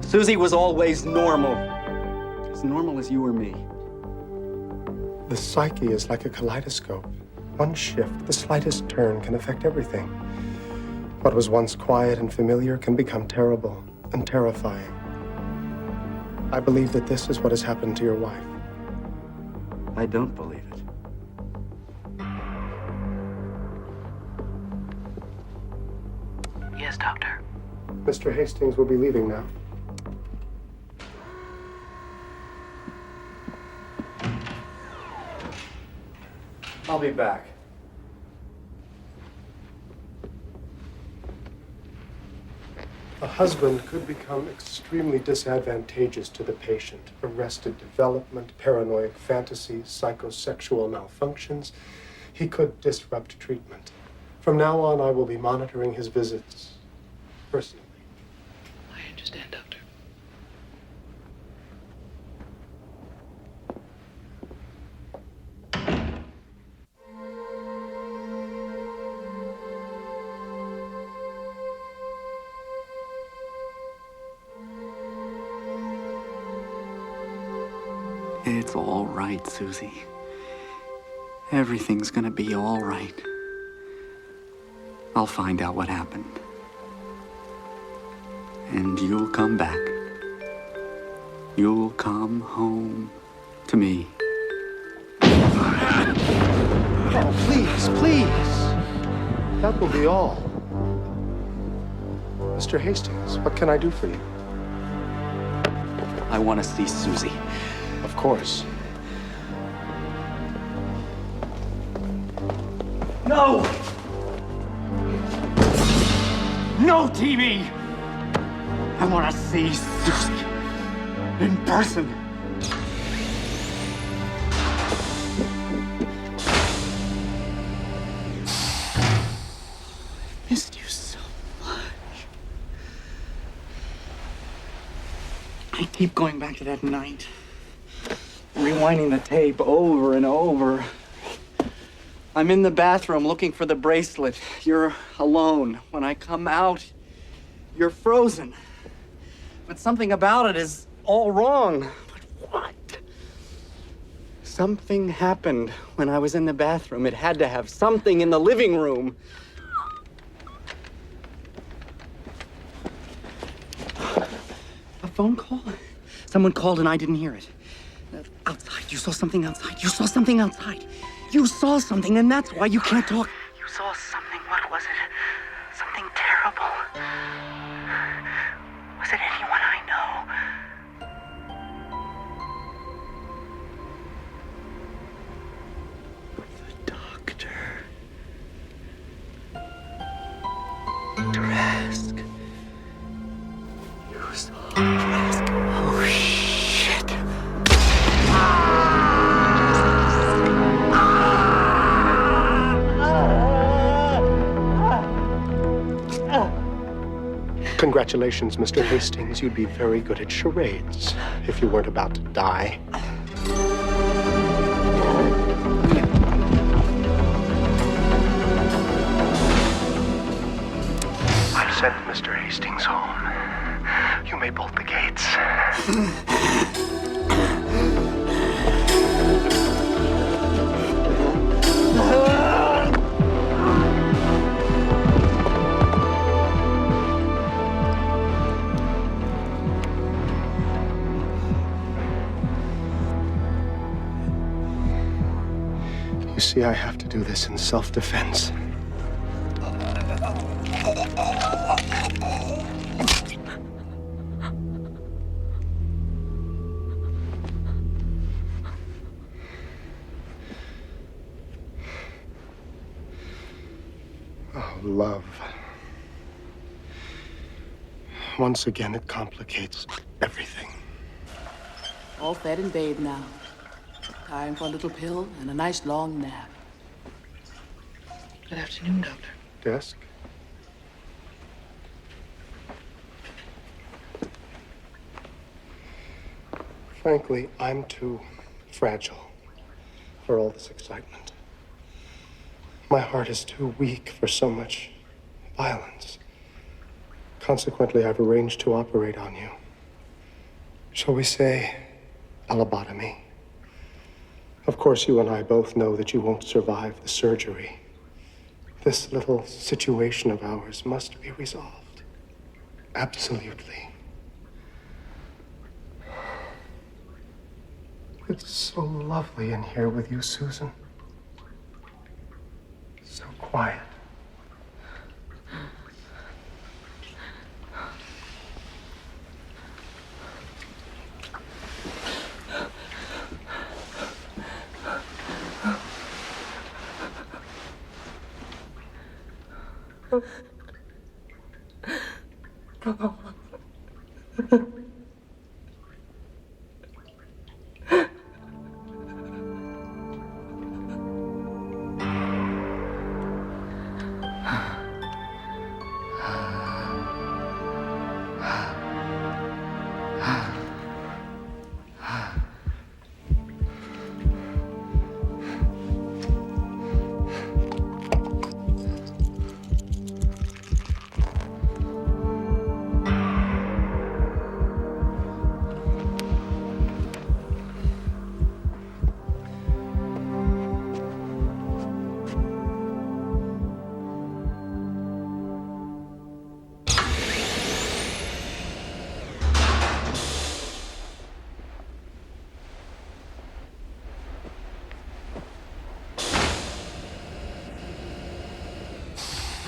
Susie was always normal. As normal as you or me. The psyche is like a kaleidoscope. One shift, the slightest turn can affect everything. What was once quiet and familiar can become terrible and terrifying. I believe that this is what has happened to your wife. I don't believe it. Yes, Doctor. Mr. Hastings will be leaving now. I'll be back. A husband could become extremely disadvantageous to the patient. Arrested development, paranoid fantasies, psychosexual malfunctions. He could disrupt treatment. From now on, I will be monitoring his visits personally. I understand, Doctor. It's all right, Susie. Everything's gonna be all right. I'll find out what happened. And you'll come back. You'll come home to me. Oh, please, please. That will be all. Mr. Hastings, what can I do for you? I want to see Susie. Of course. No! No TV! I want to see Susie in person. I missed you so much. I keep going back to that night, rewinding the tape over and over. I'm in the bathroom looking for the bracelet. You're alone. When I come out, you're frozen. But something about it is all wrong. But what? Something happened when I was in the bathroom. It had to have something in the living room. A phone call? Someone called and I didn't hear it. Outside. You saw something outside. You saw something outside. You saw something, and that's why you can't talk. You saw something. What was it? Something terrible. Was it anyone I know? The doctor. Trask. You saw Trask. Oh, shit. Congratulations, Mr. Hastings. You'd be very good at charades if you weren't about to die. I've sent Mr. Hastings home. You may bolt the gates. You see, I have to do this in self-defense. Oh, love. Once again, it complicates everything. All fed and bathed now. Time for a little pill and a nice long nap. Good afternoon, Doctor. Desk? Frankly, I'm too fragile for all this excitement. My heart is too weak for so much violence. Consequently, I've arranged to operate on you. Shall we say, a lobotomy? Of course, you and I both know that you won't survive the surgery. This little situation of ours must be resolved. Absolutely. It's so lovely in here with you, Susan. So quiet.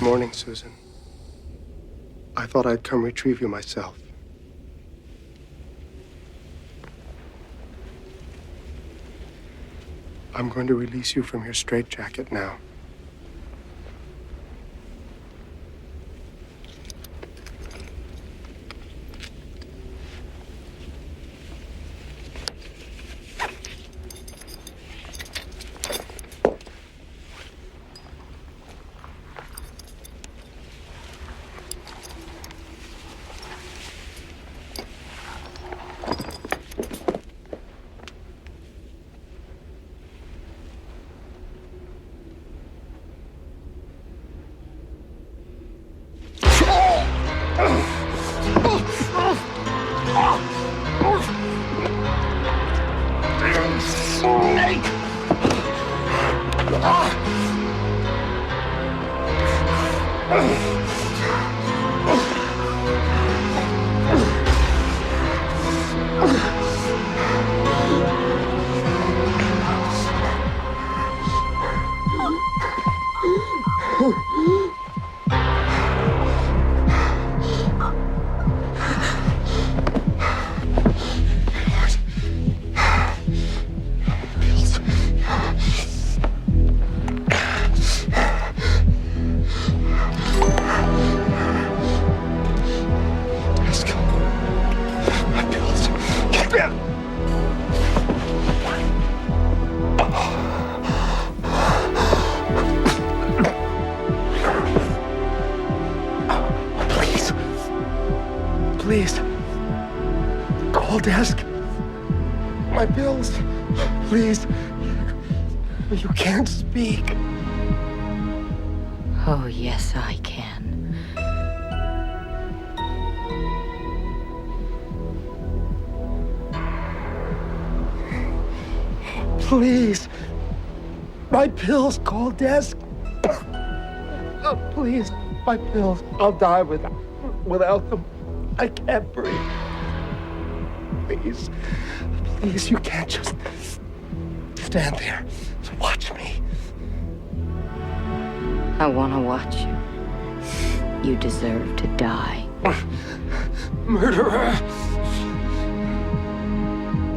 Morning, Susan. I thought I'd come retrieve you myself. I'm going to release you from your straitjacket now. Please. Call desk. My bills. Please. You can't speak. Oh, yes, I can. Please. My pills. Call desk. Oh, please. My pills. I'll die without them. I can't breathe. Please. Please, you can't just stand there. Watch me. I want to watch you. You deserve to die. Murderer.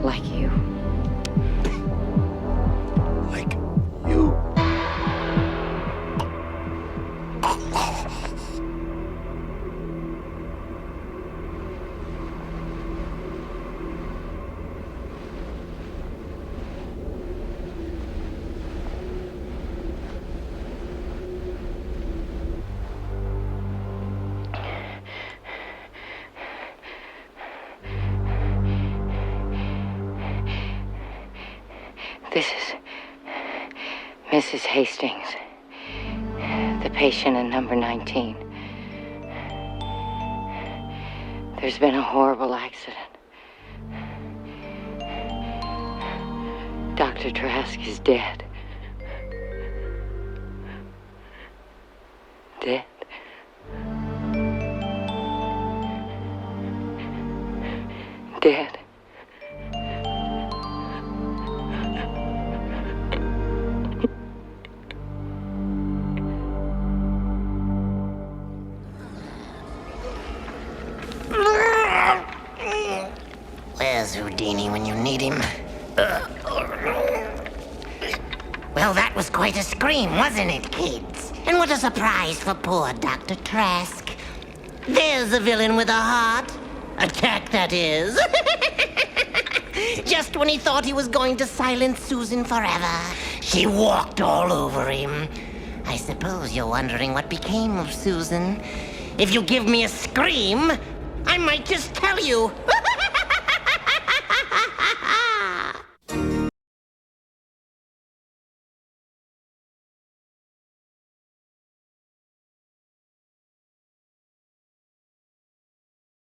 Like you. Like you. This is Mrs. Hastings, the patient in number 19. There's been a horrible accident. Dr. Dr. Trask is dead. Dead. Dead. Where's Houdini when you need him? Well, that was quite a scream, wasn't it, kids? And what a surprise for poor Dr. Trask. There's a villain with a heart. Attack, that is. Just when he thought he was going to silence Susan forever, she walked all over him. I suppose you're wondering what became of Susan. If you give me a scream, I might just tell you.